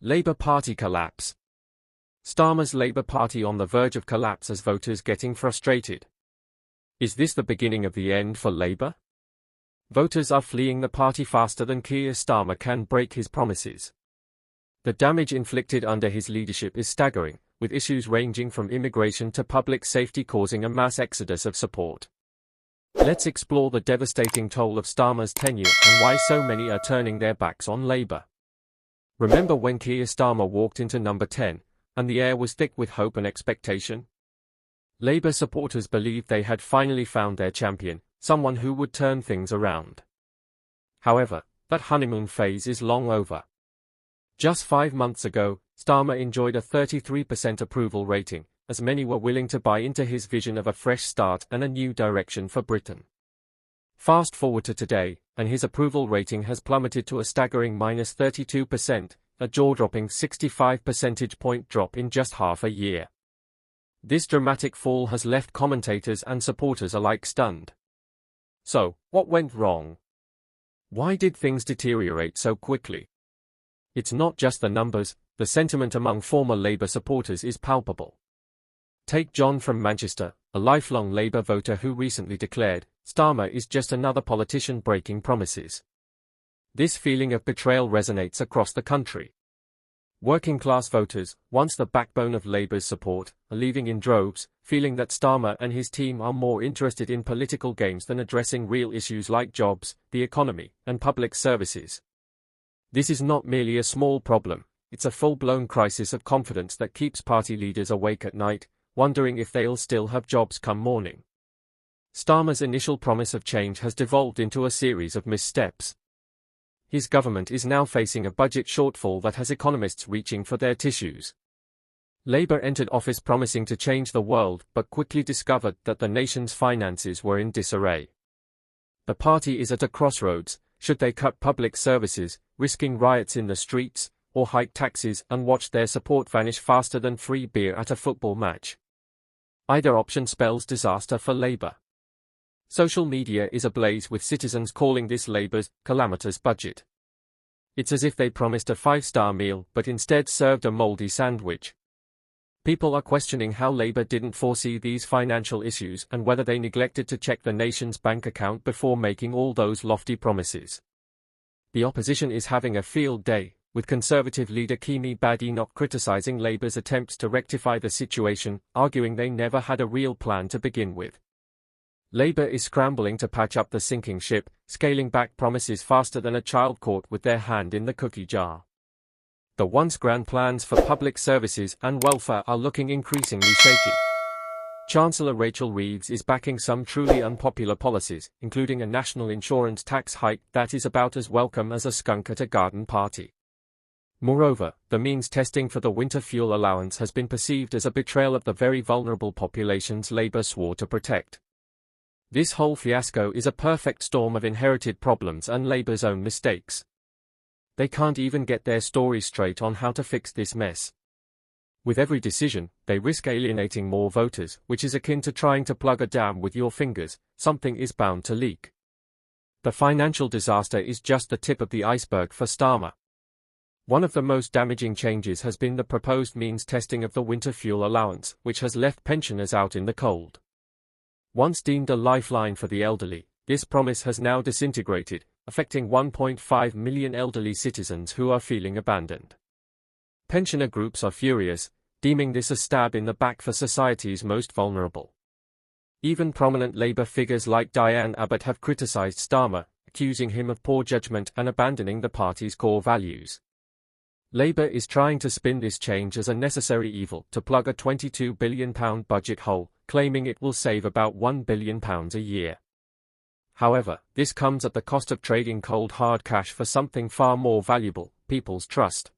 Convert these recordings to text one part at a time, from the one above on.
Labour Party collapse. Starmer's Labour Party on the verge of collapse as voters getting frustrated. Is this the beginning of the end for Labour? Voters are fleeing the party faster than Kier Starmer can break his promises. The damage inflicted under his leadership is staggering, with issues ranging from immigration to public safety causing a mass exodus of support. Let's explore the devastating toll of Starmer's tenure and why so many are turning their backs on Labour. Remember when Kier Starmer walked into number 10, and the air was thick with hope and expectation? Labour supporters believed they had finally found their champion, someone who would turn things around. However, that honeymoon phase is long over. Just 5 months ago, Starmer enjoyed a 33% approval rating, as many were willing to buy into his vision of a fresh start and a new direction for Britain. Fast forward to today, and his approval rating has plummeted to a staggering -32%, a jaw-dropping 65 percentage point drop in just half a year. This dramatic fall has left commentators and supporters alike stunned. So, what went wrong? Why did things deteriorate so quickly? It's not just the numbers, the sentiment among former Labour supporters is palpable. Take John from Manchester, a lifelong Labour voter who recently declared, "Starmer is just another politician breaking promises." This feeling of betrayal resonates across the country. Working-class voters, once the backbone of Labour's support, are leaving in droves, feeling that Starmer and his team are more interested in political games than addressing real issues like jobs, the economy, and public services. This is not merely a small problem, it's a full-blown crisis of confidence that keeps party leaders awake at night, wondering if they'll still have jobs come morning. Starmer's initial promise of change has devolved into a series of missteps. His government is now facing a budget shortfall that has economists reaching for their tissues. Labour entered office promising to change the world, but quickly discovered that the nation's finances were in disarray. The party is at a crossroads. Should they cut public services, risking riots in the streets, or hike taxes and watch their support vanish faster than free beer at a football match? Either option spells disaster for Labour. Social media is ablaze with citizens calling this Labour's calamitous budget. It's as if they promised a 5-star meal but instead served a mouldy sandwich. People are questioning how Labour didn't foresee these financial issues and whether they neglected to check the nation's bank account before making all those lofty promises. The opposition is having a field day, with Conservative leader Kemi Badenoch criticising Labour's attempts to rectify the situation, arguing they never had a real plan to begin with. Labour is scrambling to patch up the sinking ship, scaling back promises faster than a child caught with their hand in the cookie jar. The once grand plans for public services and welfare are looking increasingly shaky. Chancellor Rachel Reeves is backing some truly unpopular policies, including a national insurance tax hike that is about as welcome as a skunk at a garden party. Moreover, the means testing for the winter fuel allowance has been perceived as a betrayal of the very vulnerable populations Labour swore to protect. This whole fiasco is a perfect storm of inherited problems and Labour's own mistakes. They can't even get their story straight on how to fix this mess. With every decision, they risk alienating more voters, which is akin to trying to plug a dam with your fingers. Something is bound to leak. The financial disaster is just the tip of the iceberg for Starmer. One of the most damaging changes has been the proposed means testing of the winter fuel allowance, which has left pensioners out in the cold. Once deemed a lifeline for the elderly, this promise has now disintegrated, affecting 1.5 million elderly citizens who are feeling abandoned. Pensioner groups are furious, deeming this a stab in the back for society's most vulnerable. Even prominent Labour figures like Diane Abbott have criticised Starmer, accusing him of poor judgment and abandoning the party's core values. Labour is trying to spin this change as a necessary evil to plug a £22 billion budget hole, claiming it will save about £1 billion a year. However, this comes at the cost of trading cold hard cash for something far more valuable, people's trust.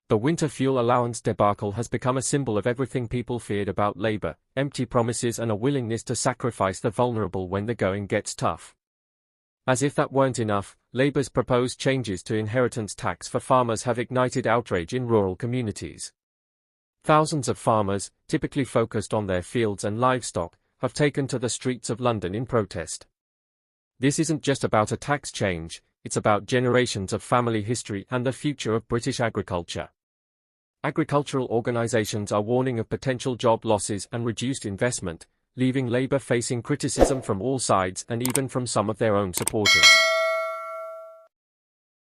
The winter fuel allowance debacle has become a symbol of everything people feared about Labour: empty promises and a willingness to sacrifice the vulnerable when the going gets tough. As if that weren't enough, Labour's proposed changes to inheritance tax for farmers have ignited outrage in rural communities. Thousands of farmers, typically focused on their fields and livestock, have taken to the streets of London in protest. This isn't just about a tax change, it's about generations of family history and the future of British agriculture. Agricultural organizations are warning of potential job losses and reduced investment, leaving Labour facing criticism from all sides and even from some of their own supporters.